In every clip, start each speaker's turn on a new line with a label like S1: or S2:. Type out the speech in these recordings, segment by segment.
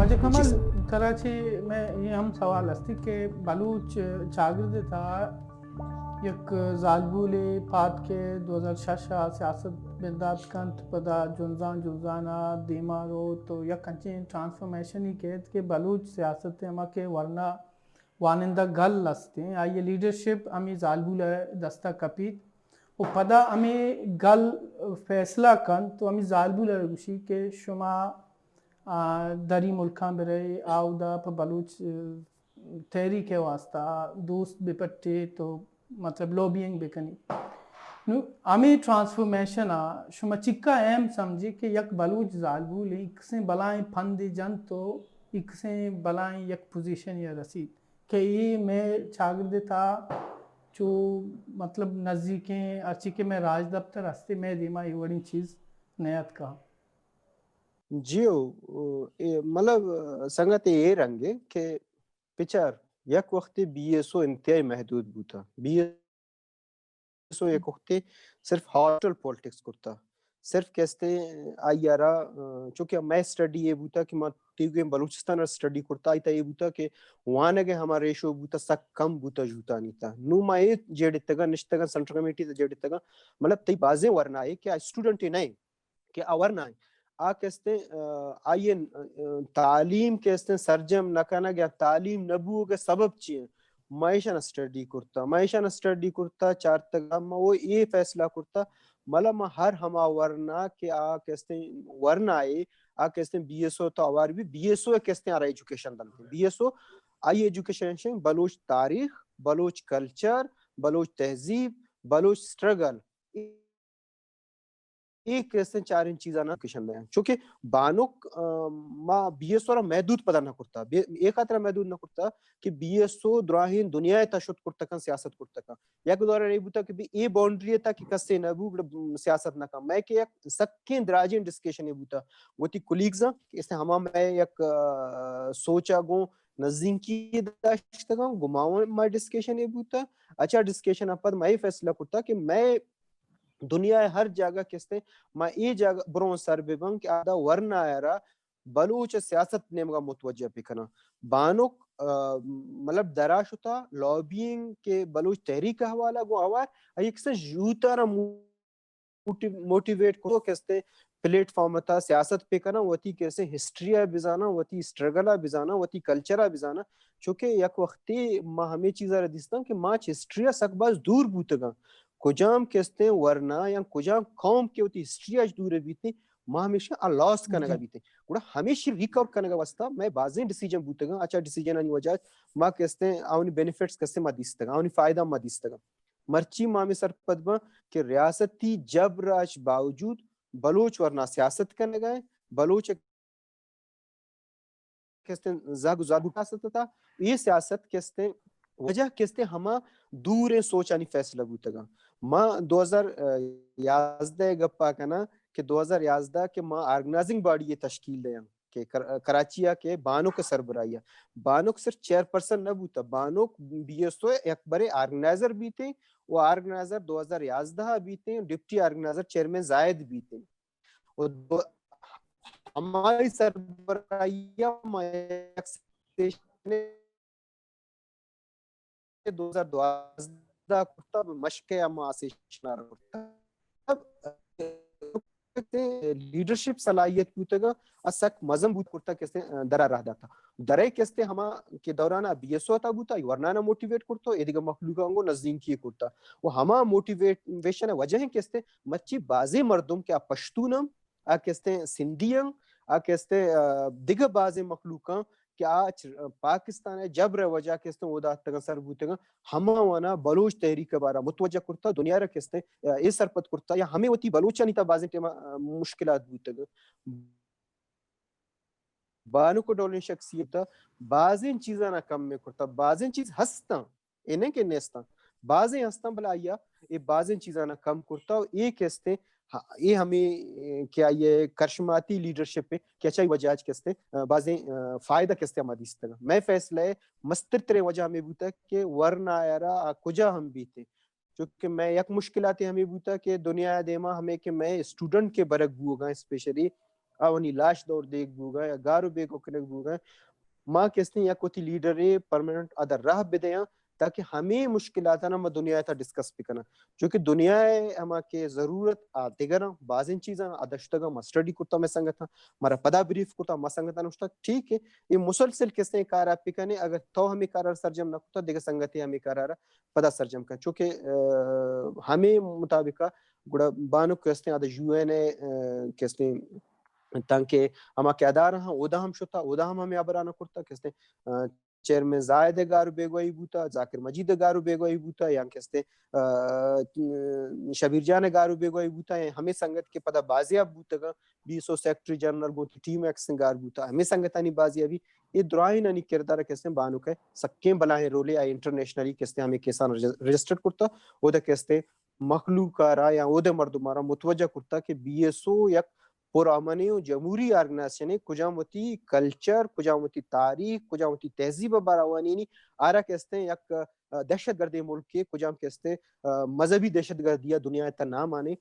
S1: خواجہ
S2: جی
S1: کمال
S2: سر.
S1: کراچی میں یہ ہم سوال ہستی کہ بلوچ شاگرد تھا یک زالبول پات کے 2006 سیاست بندات کنت پدا جنزانا دیما رو تو یک انچین ٹرانسفارمیشن ہی کہت کہ بلوچ سیاست ہما کے ورنہ وانندہ گل ہستے آئیے لیڈرشپ ہمیں زالبول دستہ کپیت و پدا ہمیں گل فیصلہ کن تو ہمیں زالبول رگوشی کہ شما دری ملکاں برے آو دا پا بلوچ تحریک واسطہ دوست بپٹے تو مطلب لوبینگ بکنی نو ہمیں ٹرانسفارمیشن شما چکا اہم سمجھے کہ یک بلوچ زالبول ایک سے بلائیں پھند جن تو ایک سے بلائیں یک پوزیشن یا رسید کہ یہ میں چاگرد تھا جو مطلب نزدیکیں اچھی کہ میں راج دفتر ہستے میں دیما یہ بڑی چیز نیت کا
S2: جیو مطلب سنگت یہ رنگے کہ پچار یک وقت بی ایس او انتہائی محدود بوتا. بی ایس او ایک وقت صرف ہاسٹل پولیٹکس کرتا صرف کہتے آئی آرا چونکہ میں اسٹڈی یہ بوتا کہ میں تیوگے بلوچستان اسٹڈی کرتا آئی تا یہ بوتا کہ وہاں نگے ہمارا ریشو بوتا سک کم بوتا جوتا نہیں تا نو ما یہ جیڑی تگا نشتگا سنٹر کمیٹی تا جیڑی تگا مطلب تی بازیں ورنہ آئے کہ اسٹوڈنٹ ہی نہیں کہ ورنہ آئے کہتے آئیے تعلیم کہتے سرجم نکانا گیا تعلیم نبو کے سبب چیئے معیشہ اسٹڈی کرتا چار تک وہ یہ فیصلہ کرتا مطلب ہر ہما ورنہ کہ کہتے ورنہ آئے کہتے بی ایس او تو اوار بھی بی ایس او کہتے ہیں education دلتے be S O I education Baloch تاریخ بلوچ کلچر بلوچ تہذیب بلوچ سٹرگل ایک کہتے ہیں چار ان چیزاں نہ کشن دیں چونکہ بانوک ما بی ایس او محدود پتہ نہ کرتا ایک آترہ محدود نہ کرتا کہ بی ایس او دراہین دنیا تشد کرتا کن سیاست کرتا کن یک دورہ نہیں بوتا کہ یہ باؤنڈری تھا کہ کسے نبو سیاست نہ کن میں کہ یک سکیں دراجین ڈسکیشن یہ بوتا وہ تی کلیگزاں کہ اس نے ہما میں یک سوچا گوں نزدین کی داشتا گا گماؤں میں ڈسکیشن یہ بوتا اچھا ڈسکیشن اپر میں فیصلہ کرتا کہ میں دنیا ہر جگہ کستے میں یہ جگہ برون سر ببن کہ آدھا ورنہ آیا رہا بلوچ سیاست نمگا متوجہ پکنا بانوک مطلب دراش ہوتا لابینگ کے بلوچ تحریک کا حوالہ گو آوار ایک سے یوتا را موٹیویٹ کرو کستے پلیٹ فارم تھا سیاست پہ کرنا وتی کیسے ہسٹریہ بزانا وتی سٹرگلہ بزانا وتی کلچرہ بزانا چونکہ یک وقتی ما ہمیں چیزہ ردیستا کہ ماچ ہسٹریہ سکباز دور بوتگا کجام کہتے ورنہ یا کجام قوم کے ہوتی ہسٹری اج دور بیتی ماں ہمیشہ لاس کرنے گا بیتے گوڑا ہمیشہ ریکور کرنے گا واسطہ میں بازیں ڈیسیجن بوتے گا اچھا ڈیسیجن آنی وجہ ماں کہتے ہیں آنی بینیفٹس کسے ماں دیستے گا آنی فائدہ ماں دیستے گا مرچی ماں میں سر پدما کہ ریاستی جبر اچ باوجود بلوچ ورنہ سیاست کرنے گئے بلوچ کہتے ہیں زاگ زاگو سیاست تھا یہ سیاست کہتے ہیں وجہ کہتے ہما دور سوچانی فیصلہ بوتے گا ماں 2011 گپا کنا کہ 2011 کے ماں آرگنائزنگ باڈی یہ تشکیل دیا کہ کراچیا کے بانو کے سربراہی بانو کے صرف چیئرپرسن نہ بوتا بانو بی ایس او ایک بڑے آرگنائزر بھی تھے وہ آرگنائزر 2011 بھی تھے ڈپٹی آرگنائزر چیئرمین زائد بھی تھے ہماری سربراہی 2012 کرتا مشق اما آسیشنا کرتا لیڈرشپ صلاحیت بوتے گا اسک مزم بوت کرتا کیسے درہ رہ جاتا درے کیسے ہما کے دورانہ بی ایس او تا بوتا ورنانا موٹیویٹ کرتا ایدگا مخلوقاں کو نزدین کیے کرتا وہ ہما موٹیویشن وجہ ہیں کیسے مچی بازی مردم کیا پشتونم کیسے سندھیم کیسے دیگر بازی مخلوقاں کہ آج پاکستان ہے جبر وجہ کہتے ہیں ودا تگا سر بوتے گا ہما وانا بلوچ تحریک کے بارا متوجہ کرتا دنیا رہا کہتے ہیں اے سرپت کرتا یا ہمیں وتی بلوچہ نہیں تا بازی ٹیمہ مشکلات بوتے گا بانو کو ڈولن شخصیت بازین چیزاں نہ کم میں کرتا بازین چیز ہستا انہیں کہ نیستا بازیں ہستا بلا آیا یہ بازین چیزاں نہ کم کرتا یہ کہتے ہیں یہ ہمیں کیا یہ کرشماتی لیڈرشپ پہ کیا چاہی وجہ کہتے ہیں بازیں فائدہ کہتے ہیں ہماری طرح میں فیصلہ ہے مستر ترے وجہ ہمیں بوتا ہے کہ ورنہ آیا رہا کجا ہم بیتے چونکہ میں یک مشکلات ہمیں بوتا کہ دنیا دیما ہمیں کہ میں اسٹوڈنٹ کے برگ بو گا اسپیشلی آونی لاش دور دیکھ بوگا یا گارو بے کو کنک بوگا ماں کہتے ہیں یا کوئی لیڈر پرماننٹ ادر راہ بدیاں تاکہ ہمیں مشکلات نا ما دنیا تا ڈسکس پکنا چونکہ دنیا ہما کے ضرورت آتے گا بعض چیزاں ادشتگا ما اسٹڈی کرتا میں سنگتا مارا پدا بریف کرتا ما سنگتا نوشتا ٹھیک ہے یہ مسلسل کسے کارا پکنے اگر تو ہمیں کارا سرجم نہ کرتا دیکھ سنگتی ہمیں کارا پدا سرجم کا چونکہ ہمیں مطابق گڑا بانو کستے آدھا یو این اے کستے تاکہ ہما کے ادار ہاں اودا ہم شتا اودا ہم ہمیں ابرانا کرتا کستے چیئرمین زائد گارو بیگوئی بوتا ذاکر مجید گارو بیگوئی بوتا یا کستے شبیر جان گارو بیگوئی بوتا ہمیں سنگت کے پدا بازیاب بوتا گا 200 سیکٹری جنرل بوتی ٹیم ایکس گار بوتا ہمیں سنگتانی بازیابی یہ درائن انی کردار کستے بانو کے سکیں بلاہیں رولے آئی انٹرنیشنلی کستے ہمیں کیسان رجسٹر کرتا اودا کستے مخلوقارا یا اودا مردمارا متوجہ کرتا کہ بی ایس او یک پرامنی و جمہوری آرگنائزیشن کجامتی کلچر کجامتی تاریخ کجامتی تہذیب باراوانی آرا کہتے ہیں یک دہشت گردی ملک کے کجام کہتے مذہبی دہشت گردیہ دنیا تا نام آنے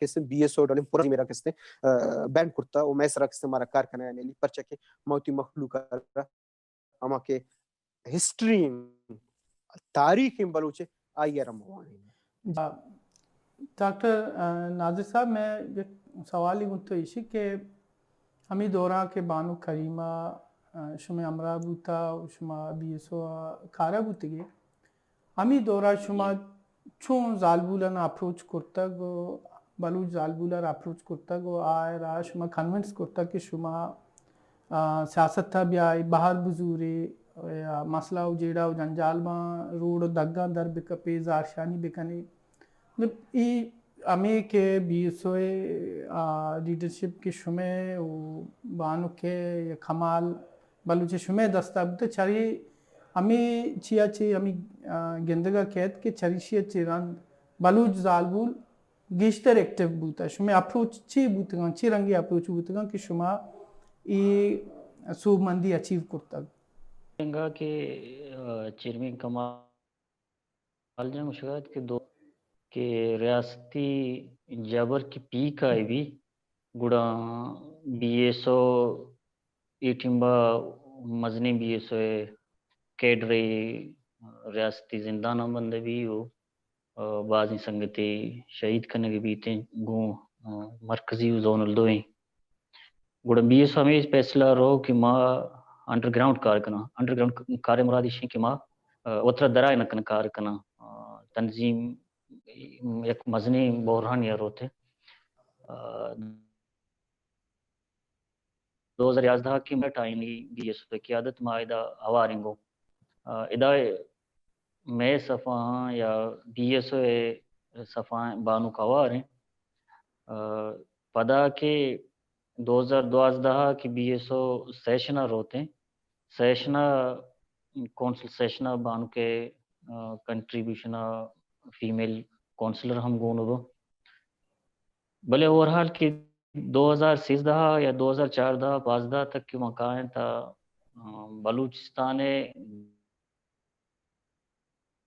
S2: کہتے بی ایس او ڈالیں پورا میرا کہتے بینڈ کرتا و میں سرا کہتے ہمارا کارکنہ آنے لی پرچہ کے موتی مخلوق آرا ہما کے ہسٹری تاریخ بلوچے آئی رم ہوانی.
S1: ڈاکٹر ناظر صاحب میں ایک سوال ہی تو اسی کہ ہمیں دورہ کے بانو کریمہ شما امرا بوتا شما بی ایس او کارا بوتے گے ہمیں دورہ شما چون زالبولن اپروچ کرتا گو بلوچ زالبولر اپروچ کرتا گو آئے را شما کنونس کرتا کہ شما سیاست تھا بیائی باہر بزوری یا مسئلہ و جیڑا و جنجال ماں روڑ دگاں در بکپے زارشانی بکنے مطلب ای ہمیں کہ بی ایس او لیڈرشپ کے شمع و بانو کے یا کمال بلوچ شمع دستا بتا چری ہمیں چیا چی ہمیں گندگا کہت کہ چریشی چیران بلوچ زالبول گیشتر ایکٹیو بوتا شمع اپروچ چی بوتگاں چی رنگی اپروچ بوتگاں کہ شما ای سوب مندی اچیو کرتا
S3: گا کہ چیئرمین کمال جان مشاہد کے دو کہ ریاستی جبر کی پیک آئی بھی گڑا بی ایس او ایٹمبا مزنی بی ایس او کیڈری ریاستی زندانہ بندے بھی ہو بعضی سنگتی شہید کرنے کے بیتے گوں مرکزی زون الدوئیں گڑا بی ایس او ہمیں فیصلہ رو کہ ماں انڈر گراؤنڈ کار کنا انڈر گراؤنڈ کار مرادی شیں کہ ماں اترا درائے نکن کار کنا تنظیم ایک مزنی بحران یا روتے 2011 کی میٹ آئینی بی ایس او قیادت معاہدہ ہوارنگو ادائے میں صفحہ یا بی ایس او صفحہ بانو کا ہواریں پدا کے 2012 کی بی ایس او سیشنہ روتے ہیں سیشنہ کونسل سیشنہ بانو کے کنٹریبیوشنہ فیمیل کونسلر ہم گونو دو بلے اوورحال کی 2013 یا 2014 15 تک کے مکائن تھا بلوچستان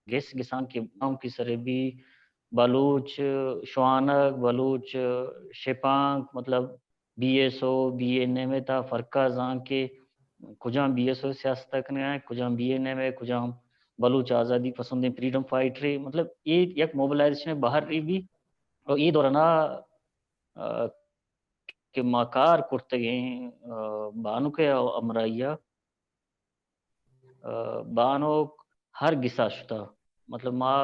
S3: گیس گسان کے گاؤں کی سرے بھی بلوچ شوانک بلوچ شپانک مطلب B S O B N A میں تا فرقہ زان کے کجام بی ایس او سیاست کرنے آئے کجام بی این اے میں کجام بلوچ آزادی پسندیں فریڈم فائٹری مطلب یہ یک موبلائزیشن باہر رہی بھی اور یہ دورانا کہ ماکار کرتگیں بانو کے امرائیہ بانو ہر گسا شتا مطلب ما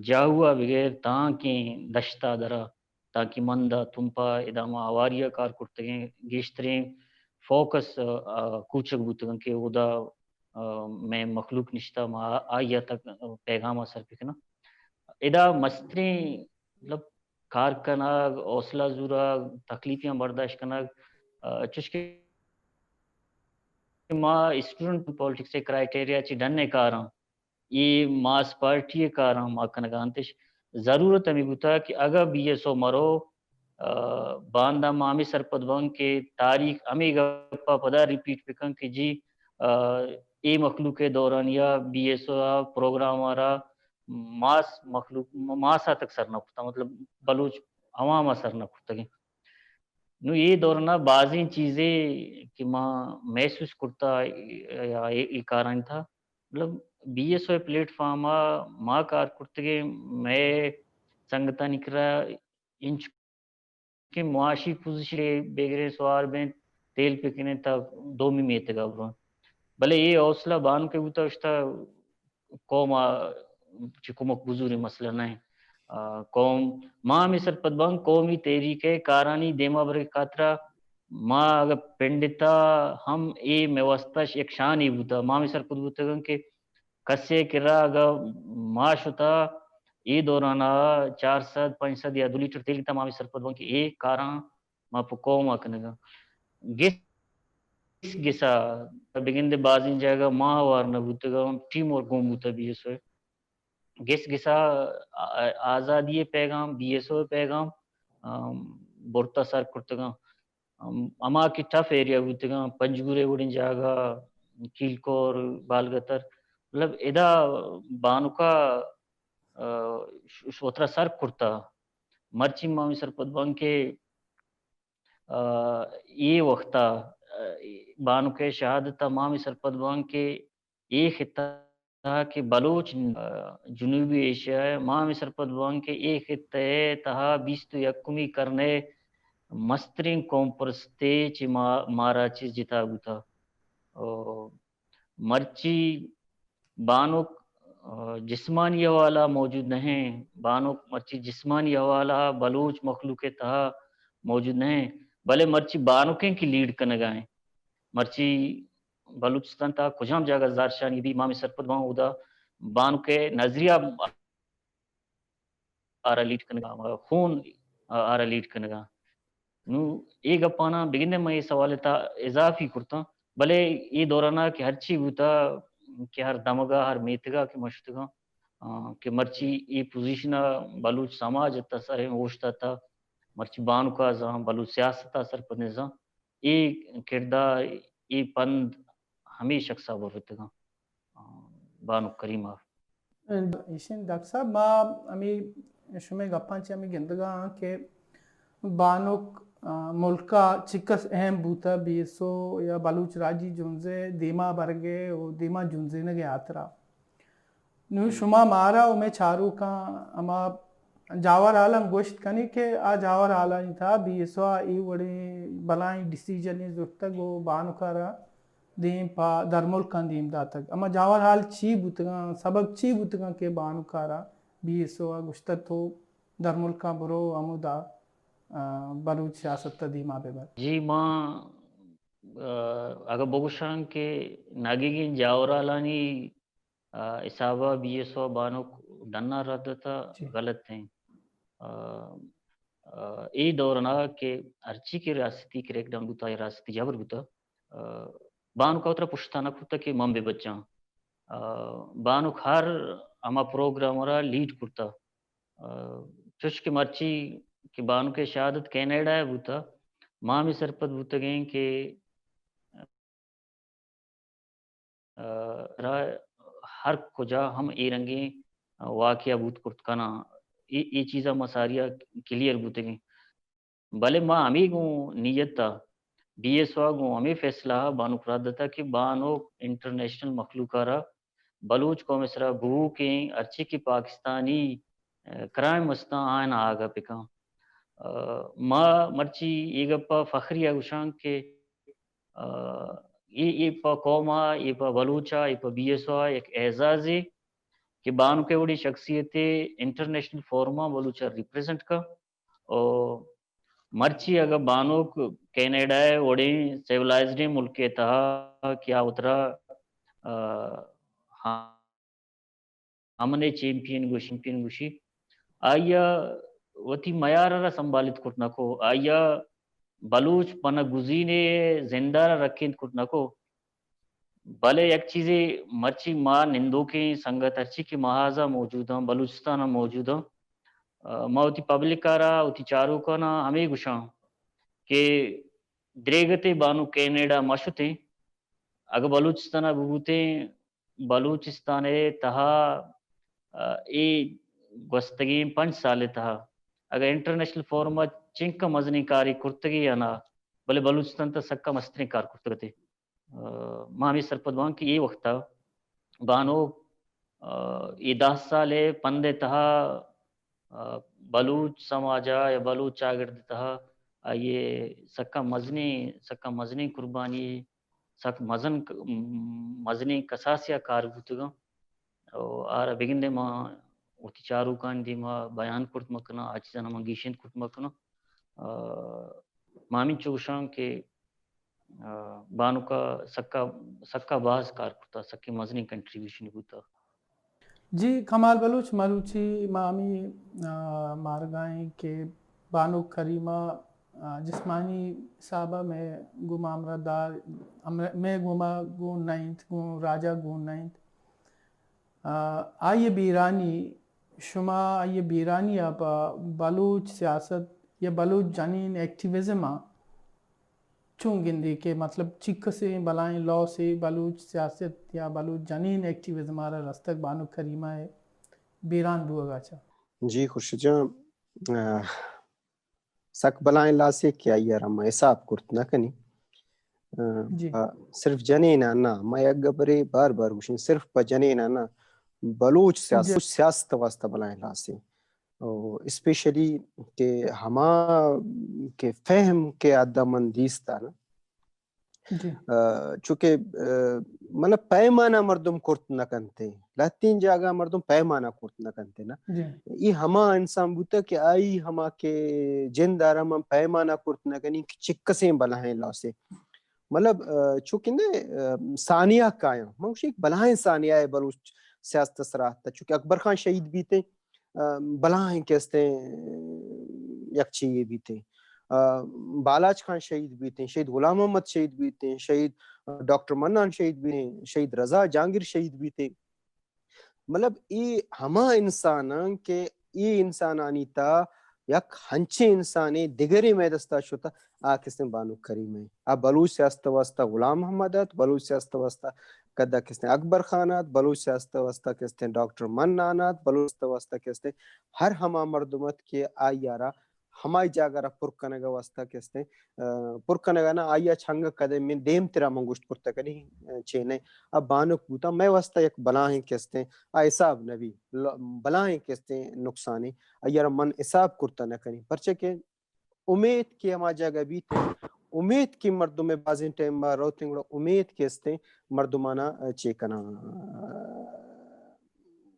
S3: جاہوا بغیر تاکہ دشتا درا تاکہ مندا تمپا ادامہ آواریہ کار کرتگیں گیشتریں فوکس کوچک بوتگن کہ ادا میں مخلوق نشتا ما آئیا تک پیغام اثر پکنا ادا مستری مطلب کار کناگ حوصلہ زورا تکلیفیاں برداشت کناگ چشکے ما اسٹوڈنٹ پولیٹکس سے کرائیٹیریا چی ڈننے کاراں یہ ماس پارٹی کاراں ما کنگانتش ضرورت ہمیں بتا کہ اگر بی ایس او مرو باندہ مامی سرپد ون کے تاریخ ہمیں گپا پدا ریپیٹ پکن کہ جی اے مخلوق کے دوران یا بی ایس او پروگرام آرہا ماس مخلوق ماسا تک سر نہ پتا مطلب بلوچ عوام اثر نہ کرتا نو یہ دورنا بعضی چیزیں کہ ماں محسوس کرتا یا یہ کارن تھا مطلب بی ایس او پلیٹ فارم ماں کار کرتے میں سنگتا نکرا انچ کے معاشی پوزیشن بیگرے سوار میں تیل پکنے تا 2 میتے گا بھلے یہ حوصلہ بان کے ہوتا اشتا قوم چکمک بزوری مسئلہ نہیں قوم ماں مصر پدبان قومی تحریک کارانی دیما بر خاطرہ ماں اگر پنڈتا ہم اے میوستش ایک شان ہی بوتا ماں مصر پد بوتا کہ کسے کرا اگر معاش ہوتا یہ دورانا 400-500 یا 2 لیٹر تیل تا ماں مصر پدبان کہ اے کاران ماں پا قوم آکنے گا گسا بگن دے بازین جائے گا ماں وارنا بوتا گا ٹیم اور گوم بوتا بھی اس گسا آزادی پیغام بی ایس او پیغام بورتا سر کرتگا اما کی ٹف ایریا بوتگا پنجگورے وڑن جاگا کیلکور بالگتر مطلب ادا بانو کا اترا سر کرتا مرچی مامی سر پدبان کے یہ وقتا بانو کے شہادت مامی سر پدبان کے یہ خطہ کہ بلوچ جنوبی ایشیا ماں مصر پدوان کے ایک خطے تہا 21 کرنے مسترین قوم پرستے چی مارا چیز جتا گتا مرچی بانوک جسمانی حوالہ موجود نہیں بانوک مرچی جسمانی حوالہ بلوچ مخلوق تہا موجود نہیں بلے مرچی بانوکیں کی لیڈ کنگائیں مرچی بلوچستان تا کجام جگہ زارشانی بھی امام سرپد وہاں ہودا بان کے نظریہ آرہ لیٹ کنگا خون آرہ لیٹ کنگا نو ایک اپانا بگندے میں یہ سوال تا اضافی کرتا بلے یہ دورانا کہ ہر چی ہوتا کہ ہر دمگا ہر میتگا کہ مشتگا کہ مرچی یہ پوزیشن بلوچ سماج تا سر ہوشتا تا مرچی بانو کا زہاں بلوچ سیاست سرپد نظام یہ کردار یہ پند ہمیشہ صبر ہوتے گا بانو کریمہ
S1: ایشین ڈاکٹر صاحب ما امی شمی گپان چی امی گندگا کہ بانوک ملکا چکس اہم بوتا بی ایس او یا بلوچ راجی جنزے دیما برگے و دیما جنزے نگے آترا نو شما مارا و میں چارو کا اما جاور عالم گوشت کنی کہ آ جاور عالم تھا بی ایس او ای وڑی بلائیں ڈیسیجن زفتگ و بانو کارا دیم پا در ملکان دیم داتگ اما جاور حال چی بوتگا سبب چی بوتگا کہ بانو کارا بی ایس او گشتت تو در ملکان برو امو دا بلوچ سیاست دیما بے بر
S3: جی ماں اگر بگوشان کے ناگیگین جاورالانی اسابہ بی ایس او بانو ڈننا رہتا تھا غلط ہیں ای دورنا کہ ارچی کی ریاستی کریک ڈان بوتا ریاستی جابر بوتا بانو کا اترا پشتانا کرتا کہ مم بے بچاں بانو ہر اما پروگرام را لیڈ کرتا چوش کے مرچی کہ بانو کے شہادت کینیڈا ہے بوتا ماں میں سرپد بوتا گئیں کہ ہر کجا ہم ای رنگیں واقعہ بوت کرت کنا یہ چیزا مساریہ کلیئر بوتے گئیں بلے ماں ہمیں گوں نیت تا بی ایس او گوں ہمیں فیصلہ بانو کراد تا کہ بانو انٹرنیشنل مخلوقارا بلوچ قوم اسرا گو کے ارچی کی پاکستانی کرائم مستا آئین آگا پکا ماں مرچی یہ گپا فخری اگوشان کے یہ پا قوما یہ پا بلوچا یہ پا بی ایس او ایک اعزاز ہے کہ بانو کے وڑی شخصیت انٹرنیشنل فورما بلوچا ریپریزنٹ کا اور مرچی اگر بانو کینیڈا ہے وڑی سیولائزڈ ملک کے تہا کیا اترا ہمنے چیمپئن گوشی آیا وتی معیار را سنبھالت کرنا کو آیا بلوچ پنہ گزینے زندہ را رکھیں کرنا کو بلے یک چیزیں مرچی ماں نندو کے سنگت ارچی کے محاذہ موجود ہیں بلوچستان موجود ہیں ماں اتی پبلک کارا اتی چارو کنا ہمیں گشاں کہ دریگتے بانو کینیڈا مشتے اگر بلوچستان ببوتے بلوچستان تہا اے گستگیم 5 سال تہا اگر انٹرنیشنل فورم چنک مزنی کاری کرتگی یا نا بلے بلوچستان تا سکا مستنی کار کرتگتے مامی سرپدوان کی یہ وقتا بانو یہ 10 سالے پندے تہا بلوچ سماجا یا بلوچ چاگرد تہا یہ سکا مزنی قربانی سک مزنی کساسیا کار بوتگا آر بگن دے ما اوتی چارو کان دی ما بیان کرت مکنا آچیزا نما گیشن کرت مکنا مامین چوشان کہ بانو کا سکا باز کار کرتا سکی مزنی کنٹریبیوشن ہوتا.
S1: جی کمال بلوچ ملوچی مامی مارگائیں کہ بانو کریمہ جسمانی صحابہ میں گما امردار میں گما گون نائنت گون راجہ گون نائنت آئیے بیرانی شما آئیے بیرانی آپ بلوچ سیاست یا بلوچ جنین ایکٹیویزم چون گندی کہ مطلب چک سے بلائیں لاء سے بلوچ سیاست یا بلوچ جنین ایکٹیویزم آرہ رستک بانو کریمہ ہے بیران بو اگاچا.
S2: جی خورشید جان سک بلائیں لا سے کیا یار ہم حساب کرت نہ کنی
S1: جی
S2: صرف جنین نا میں اگبرے بار بار گوشن صرف پا جنین نا بلوچ سیاست واسطہ بلائیں لا سے اسپیشلی کہ ہما کے فہم کے عدہ مندیستا نا
S1: جی
S2: چونکہ مطلب پیمانہ مردم کرت نہ کنتے لہتین جاگہ مردم پیمانہ کرت نہ کنتے نا
S1: جی
S2: یہ ہما انسان بوتا کہ آئی ہما کے جن دارا ہم پیمانہ کرت نہ کنی چکسیں بلائیں لا سے مطلب چونکہ نے ثانیہ قائم منگوشی بلائیں ثانیہ ہے بلوچ سیاست سراحت تا چونکہ اکبر خان شہید بھی تھے بلائیں کیستے یک چیئے بھی تھے بالاج خان شہید بھی تھے شہید غلام محمد شہید بھی تھے شہید ڈاکٹر منان شہید بھی تھے شہید رضا جہانگیر شہید بھی تھے مطلب یہ ہما انسان کے یہ انسانانی تا یک ہنچے انسانے دگری میں دستا شتا کس نے بانو کریم ہے بلوچ سیاست واسطہ غلام محمدات بلوچ سیاست واسطہ کدا کس نے اکبر خانات بلوچ سیاست واسطہ کس نے ڈاکٹر منانات بلوچ سیاست واسطہ کس نے ہر ہما مردمت کے آئیارا ہمائی جاگرہ پرکنگا واسطہ کس نے پرکنگا نا آئیا چھنگا کدے میں دیم تیرا منگوشت پرتا کنی چینے اب بانک بوتا میں واسطہ یک بلائیں کس نے حساب نبی بلائیں کس نے نقصانی ایارا من حساب کرتا نہ کنی پرچہ کہ امید کی ہما جگہ بھی تھے امید کی مردم میں بازیں ٹائم با روتیں گڑا امید کیستے مردمانہ چیکنا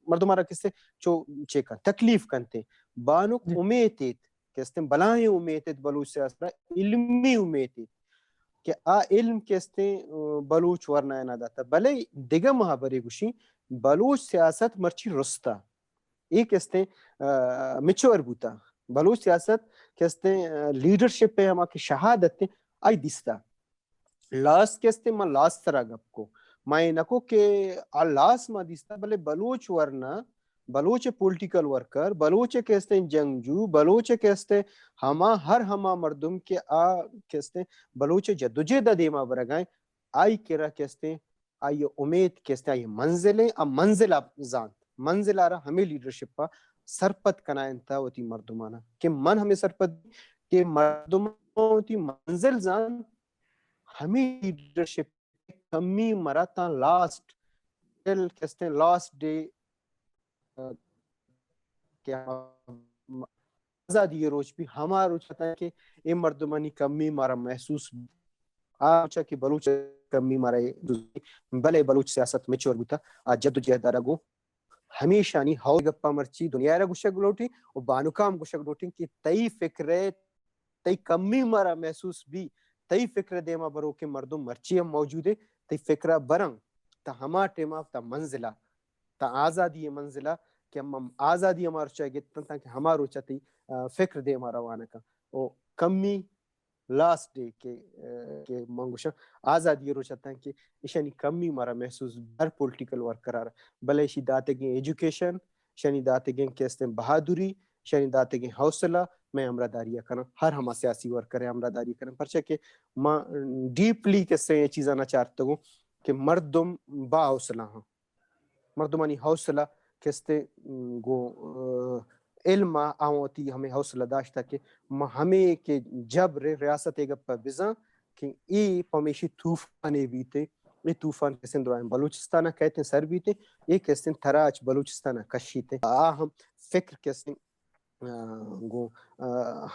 S2: مردمانہ کستے چو چیکن تکلیف کنتے بانک امیدیت کیستے بلائیں امیدیت بلوچ سیاست علمی امیدیت کہ علم کیستے بلوچ ورنہ نہ داتا بلے دیگا محابری گوشی بلوچ سیاست مرچی رستا یہ کیستے مچور بوتا بلوچ سیاست کیستے لیڈرشپ پہ ہما کی شہادت آئی دیستا لاس کیستے میں لاس ترہ گپ کو میں نکو کہ لاس ما دیستا بلے بلوچ ورنہ بلوچ پولیٹیکل ورکر بلوچ کیستے جنگجو بلوچ کیستے ہر ہما مردم کے کیستے بلوچ جدوجہد دیما برگائیں آئی کرا کیستے آئی امید کیستے آئی منزلیں اب منزل اب زانت منزل آ رہا ہمیں لیڈرشپ پا سرپت کنائن تا ہوتی مردمانہ کہ من ہمیں سرپت کہ مردمان ہوتی منزل زان ہمیں لیڈرشپ کمی مراتا لاسٹ کہتے ہیں لاسٹ ڈے کہ آزادی روچ بھی ہمارا روچ چاہتا ہے کہ یہ مردمانی کمی مارا محسوس آچا کہ بلوچ کمی مارا بلے بلوچ سیاست میں چور بوتا جد جہدارہ گو ہمیشہ نہیں ہاؤ گپا مرچی دنیا را گوشک لوٹی اور بانوکام گوشک لوٹی کہ تئی فکرے تئی کمی مارا محسوس بھی تئی فکر دیما برو کے مردم مرچی ہم موجود ہے تئی فکرہ برنگ تا ہما ٹیمہ تا منزلہ تا آزادی منزلہ کہ ہم آزادی ہمارا چاہیے تاکہ ہمارو چاہتی فکر دیما روانہ کا اور کمی لاسٹ ڈے کے منگوشا آزادی رو چاہتا ہے کہ اشانی کمی مارا محسوس ہر پولیٹیکل ورک کرا رہا بلے اشی داتے گئے ایجوکیشن اشانی داتے گئے کیستے بہادری اشانی داتے گئے حوصلہ میں امراداریہ کرنا ہر ہما سیاسی ورک کرے امراداری کرنا پرچہ کہ ماں ڈیپلی کیسے یہ چیزاں نہ چاہتا ہوں کہ مردم با حوصلہ ہاں مردمانی حوصلہ کیستے گو علم آوتی ہمیں حوصلہ داشتا کہ ہمیں کہ جبر ریاست گپ بزاں کہ ای پمیشی طوفانے بیتے یہ طوفان کسن دوران بلوچستانہ کہتے ہیں سر بیتے یہ کسن تھراچ بلوچستانہ کشیتے ہم فکر کسن گو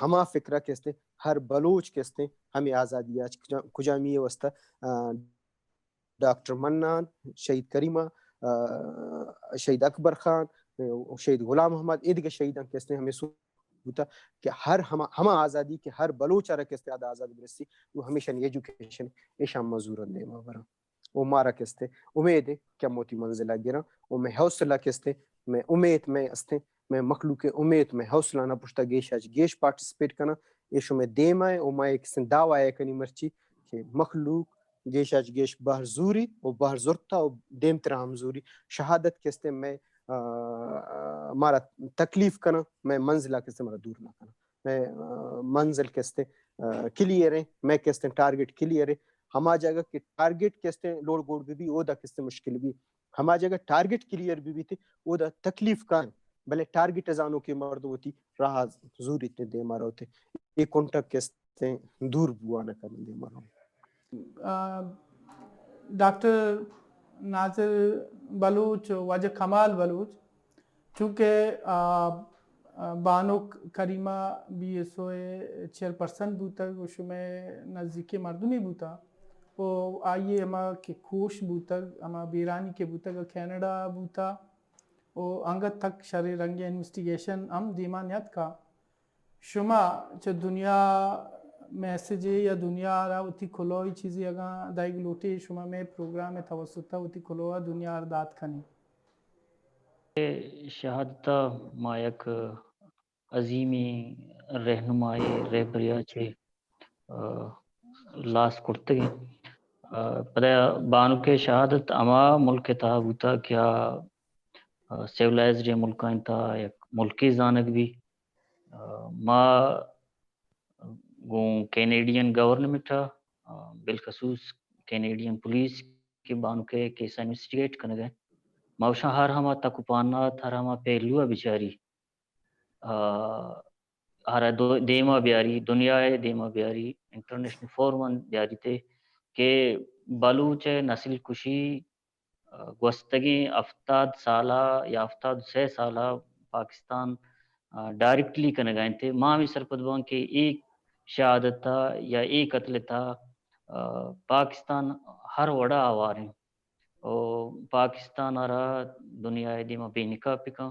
S2: ہما فکرہ کستے ہر بلوچ کستے ہمیں آزادی آج کجامی وسطہ ڈاکٹر منان، شہید کریمہ، شہید اکبر خان، شہید غلام محمد ادھر شہیدان کستے ہمیں ہوتا کہ ہر ہما آزادی کے ہر بلوچ رہ کستے آزادی برسی وہ ہمیشہ ایجوکیشن ایشام مزورن دے مابرا وہ مارا کستے امید ہے کیا موتی منزلہ گرا وہ میں حوصلہ کستے میں امید میں استے میں مخلوق امید میں حوصلہ نہ پوچھتا گیش آج گیش پارٹیسپیٹ کرنا ایشو میں دیم آئے او مائے کسن دعویٰ ہے کنی مرچی کہ مخلوق گیش آج گیش بہر زوری و بہر زورتا و دیم ترام زوری شہادت کستے میں مارا تکلیف کرنا میں منزلہ کستے مارا دور نہ کرنا میں منزل کستے کلیئر ہے میں کستے ٹارگٹ کلیئر ہے ہما جگہ کہ ٹارگٹ کستے لوڑ گوڑ بھی او دا کستے مشکل بھی ہما جگہ ٹارگٹ کلیئر بھی تھے او دا تکلیف کان بلے ٹارگٹ ازانوں کی مرد ہوتی راہ زوری تے دے مارا ہوتے ایک کنٹک کستے دور بوانا کرنے دے مارا ہوتے
S1: ڈاکٹر ناصر بلوچ واجہ کمال بلوچ چونکہ بانو کریمہ بی ایس او چیئرپرسن بوتا گوشو میں نزدیک مردمی بوتا وہ آئیے اما کے کوش بوتا اما بیرانی کے بوتا کا کینیڈا بوتا وہ انگت تک شرع رنگ انویسٹیگیشن ہم دیمانیت کا شما چھ دنیا میسیج یا دنیا را اتی کھلوئی چیزی اگاں دائگ لوٹی شما میں پروگرام توسطہ اتی کھلوہ دنیا ارداد کھنی
S3: شہادتہ ما یک عظیمی رہنمائی رہبریہ چھے لاس کرتگی پدہ بانو کے شہادت اما ملک تا بوتا کیا سیولائزڈ ملکان تا یک ملکی زانگ بھی ما گوں کینیڈین گورنمنٹ بالخصوص کینیڈین پولیس کے بانو کے کیسا انویسٹیگیٹ کرنے گئے موشا ہر ہما تکوپانات ہر ہما پہلوہ بیچاری ہر دیما بیاری دنیا دیما بیاری انٹرنیشنل فورمن بیاری تھے کہ بلوچ نسل کشی گوستگی 70 سالہ یا 76 سالہ پاکستان ڈائریکٹلی کرنے گئے تھے ماں بھی سرپدوان کے ایک شہادت تھا یا ایک قتل تھا پاکستان ہر وڑا آوار ہیں اور پاکستان آرہ دنیا دیما بے نکاح پکا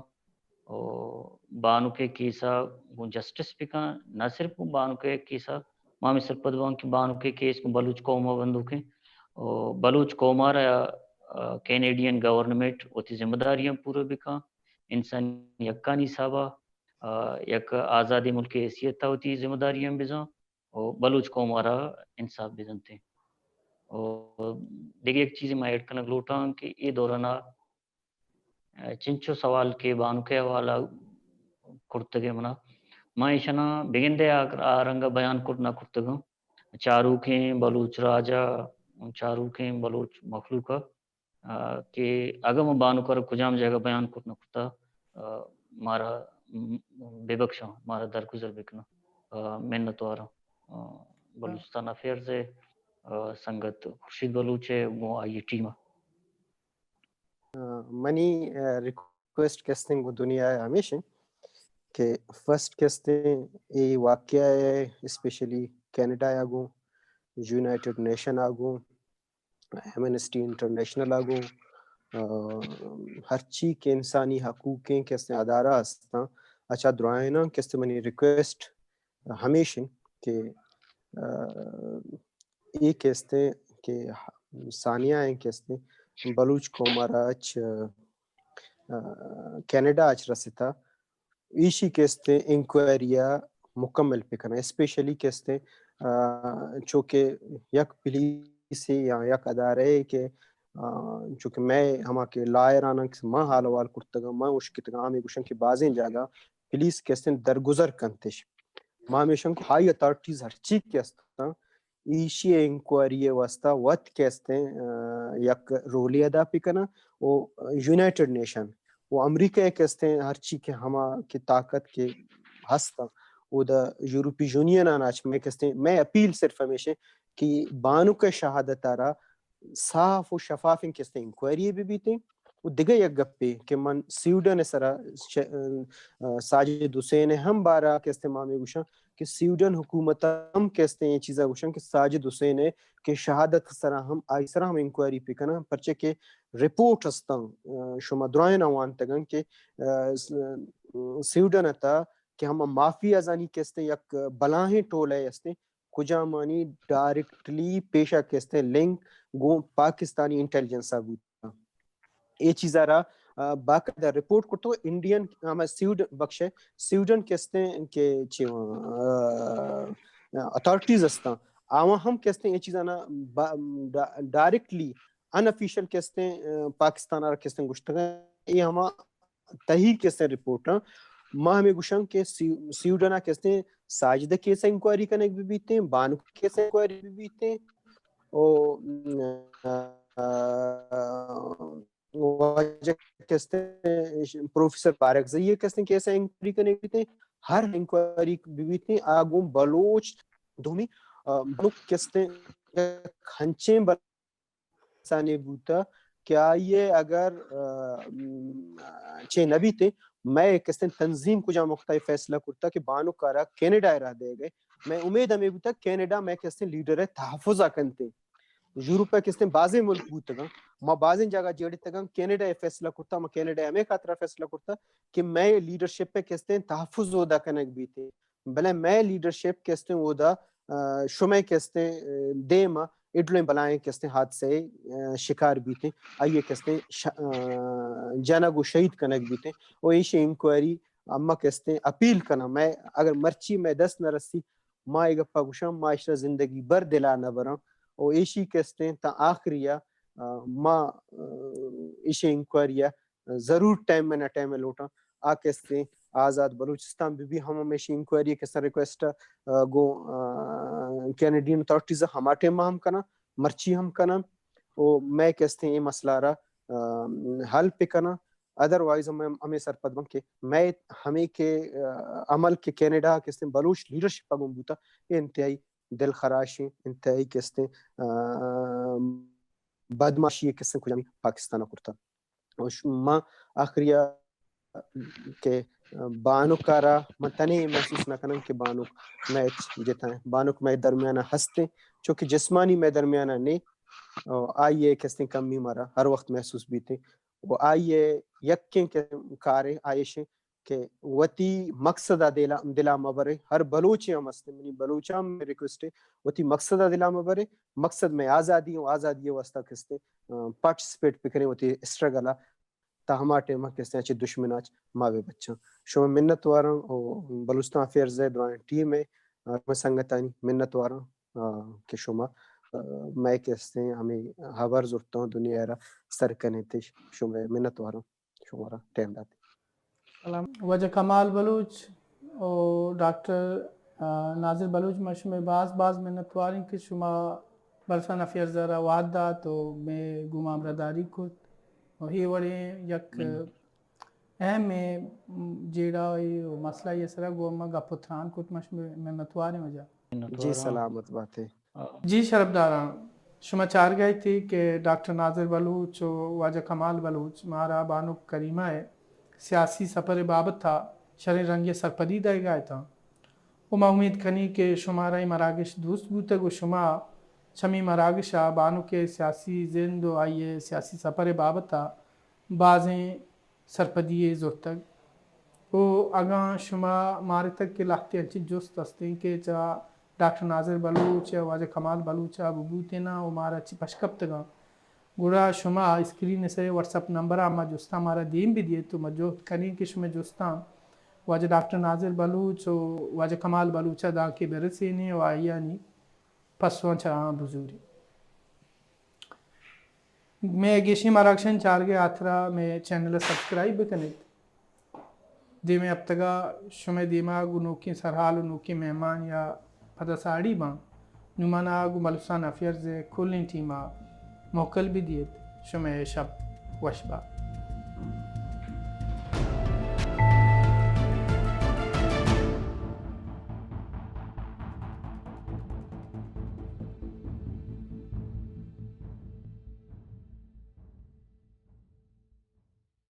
S3: اور بانو کے کیسا جسٹس پکا نہ صرف بانو کے کیسا مامی سرپدوان کے بانو کے کیس کو بلوچ قومہ بندو کے اور بلوچ قومہ رہا کینیڈین گورنمنٹ ہوتی ذمہ داریاں پورے بکا انسان یکانی صاحبہ یک آزادی ملک حیثیت ہوتی ذمہ داریاں بزاں اور بلوچ قومہ رہا انصاف بزن تھے اور دیکھیں ایک چیز میں ایڈ کرنا لوٹا ہوں کہ یہ دورانہ چنچو سوال کے بانو کے حوالہ کرتگے منا میں شنا بگندے آرنگا بیان کرنا کرتگوں چاروکیں بلوچ راجہ چاروکیں بلوچ مخلوقہ کہ اگر میں بانو کر کجام جگہ بیان کرنا کرتا مارا بے بخشاں مارا درگزر بکنا منت وارا بلوچستان افیئرز ہے سنگت خورشید بلوچ ہے وہ آئی ٹیمہ
S2: منی ریکویسٹ کستے وہ دنیا ہے ہمیشہ کہ فرسٹ کستے یہ واقعہ ہے اسپیشلی کینیڈا آگوں یونائٹڈ نیشن آگوں ایمنسٹی انٹرنیشنل آگوں ہر چیز کے انسانی حقوقیں کستے ادارہ ہستا اچھا درائنا کستے منی ریکویسٹ ہمیشہ کہ یہ کستے کہ ثانیہ ہیں کستے بلوچ قومارا اچ کینیڈا اچ رسیتا ایشی کستے انکوائریا مکمل پہ کرنا اسپیشلی کستے چونکہ یک پولیس یا یک ادارے کہ چونکہ میں ہما کے لائرانہ ماں حال وال کرتگا ماں اشکتگا آمی گوشن کی بازیں جاگا پولیس کستے درگزر کنتش ماں ہمیشن کو ہائی اتھارٹیز ہر چیز کستا ایشی انکوائری واسطہ وقت کستے یک رولی ادا پہ کرنا وہ یونائٹڈ نیشن وہ امریکہ کہتے ہیں ہر چیز کے ہما کی طاقت کے ہستا وہ دا یورپی یونین آناچ میں کہتے ہیں میں اپیل صرف ہمیشہ کہ بانو کے شہادت آرا صاف و شفاف ان کہتے ہیں انکوائری بھی بیتے وہ دیگه یک گپی که من سویڈن سرا ساجد حسین ہم بارا کے استعمال میں گوشن کہ سویڈن حکومت ہم کہتے ہیں یہ چیزا گوشن کہ ساجد حسین کے شہادت سرا ہم آئی سرا ہم انکوائری پی کنا پرچے کے رپورٹ ہستن شما درائن آوان تگن کہ سویڈن تا کہ ہم مافیا زانی کہتے ہیں یک بلاہیں ٹولے ہستے کجا مانی ڈائریکٹلی پیشہ کہتے ہیں لنک گو پاکستانی انٹیلیجنس آگو یہ چیز آرہا باقاعدہ رپورٹ کرتا ہے انڈین ہمیں سویڈن بخشے سویڈن کہتے ہیں کہ اتھارٹیز ہستا آوان ہم کہتے ہیں یہ چیز آنا ڈائریکٹلی انافیشل کہتے ہیں پاکستان آرہا کہتے ہیں گوشتا ہے یہ ہما تحیق کہتے ہیں رپورٹ ماں ہمیں گوشن کہ سویڈن کہتے ہیں ساجدہ کیسے انکوائری کرنے بھی بیتے ہیں بانو کیسے انکوائری بھی بیتے ہیں اور کہتے ہیں پروفیسر بارک زیہ کہتے ہیں کیسے انکوائری کرنے بھی ہیں ہر انکوائری بھی ہیں آگوں بلوچ دومی بلوچ کہتے ہیں کھنچیں بلسانے بوتا کیا یہ اگر چھے نبی تھے میں کہتے ہیں تنظیم کو جا مختلف فیصلہ کرتا کہ بانو کارا کینیڈا رہ دے گئے میں امید ہمیں بوتا کینیڈا میں کہتے ہیں لیڈر ہے تحفظہ کنتے یوروپا کہتے ہیں بازے ملک بوتا گا میں بازیں جگہ جیڑی تگا کینیڈا فیصلہ کرتا میں کینیڈا ہمیں خاطرہ فیصلہ کرتا کہ میں لیڈرشپ پہ کہتے ہیں تحفظ ودا کنک بھی تھے بلے میں لیڈرشپ کہتے ہیں ودا شمع کہتے ہیں دیما اڈلیں بلائیں کہتے ہیں ہاتھ سے شکار بھی تھے آئیے کہتے ہیں جانگو شہید کنک بھی تھے وہ ایشی انکوائری اما کہتے ہیں اپیل کنا میں اگر مرچی میں دست نہ رسی ماں گپا گوشم معاشرہ زندگی بر دلا نہ برم اور ایشی کہتے ہیں تا آخریہ ماں ایشی انکوائریہ ضرور ٹائم میں نہ ٹائم میں لوٹا آ کہتے ہیں آزاد بلوچستان بھی ہم ہمیشہ انکوائری کہتے ہیں ریکویسٹ گو کینیڈین اتھارٹیز ہمارے ماں ہم کنا مرچی ہم کنا اور میں کہتے ہیں یہ مسئلہ رہا حل پہ کنا ادروائز ہمیں سرپد بن کے میں ہمیں کے عمل کے کینیڈا کہتے ہیں بلوچ لیڈرشپ پگم بوتا یہ انتہائی دل خراشی انتہائی کہتے ہیں بدماشی کہتے ہیں کچھ پاکستان کرتا اور ماں آخریہ کہ بانو کارا متنے محسوس نہ کنن کہ بانو میچ جتا ہے بانو میں درمیانہ ہستے چونکہ جسمانی میں درمیانہ نہیں آئیے کہتے ہیں کمی مارا ہر وقت محسوس بھی تھے وہ آئیے یکیں کے کارے آئیشیں کہ وتی مقصد دلا مبرے ہر بلوچی ہم ہستے منی بلوچا میں ریکویسٹ ہے وتی مقصد دلا مبرے مقصد میں آزادی ہوں آزادی واسطہ کہتے پارٹیسپیٹ پہ کریں وتی اسٹرگل تا ہما ٹیمہ کہتے ہیں دشمن آج ماوے بچہ شما منت وارن اور بلوچستان افیئرز درائن ٹیم ہے میں سنگتانی منت وارن کہ شما میں کہتے ہیں ہمیں خبر ضرورت ہوں دنیا ایرا سر کنے تھے شما منت وارن شما ٹیم داتے
S1: وجہ کمال بلوچ اور ڈاکٹر ناظر بلوچ مش میں بعض منتواری کہ شما بلسان افیئر ذرا وعد دا تو میں گمام رداری کو اور ہی وڑے یک اہم میں جیڑا مسئلہ یہ سرا گوما گا پتران کت مش میں منتواری مجا
S2: جی سلامت بات ہے
S1: جی شرف داران شما چار گئے تھی کہ ڈاکٹر ناظر بلوچ و واجہ کمال بلوچ مارا بانو کریمہ ہے سیاسی سفر بابت تھا شرح رنگ سرپدی دے گئے تھا وہ میں امید کنی کہ شمارہ مراگش دوست بوتے گو شما چمی مراگشہ بانو کے سیاسی زند و آئیے سیاسی سفر بابت تھا بعضیں سرپدی زورتگ وہ اگاں شما مارے تک کے لہتے انچی جست ہستیں کہ چا ڈاکٹر ناظر بلوچ واجہ کمال بلوچ بوتے نا وہ مارا اچھی پشکب تگا گوڑا شما اسکرین سے واٹس اپ نمبر اما جستا ہمارا دیم بھی دیے تو مجھو کنی کہ شما جستا واجہ ڈاکٹر ناظر بلوچ و واجہ کمال بلوچہ دا کے برسینے و آئیا نی پسوان چاہاں بزوری میں گیشی مراکشن چار گے آترا میں چینل سبسکرائب بکنے دی میں اب تگا شما دیما گو نوکی سرحال و نوکی مہمان یا پتہ ساڑی بان نمانا گو بلوچستان افیئرز کھولیں ٹیمہ موکل بھی دیت شما شب وشبہ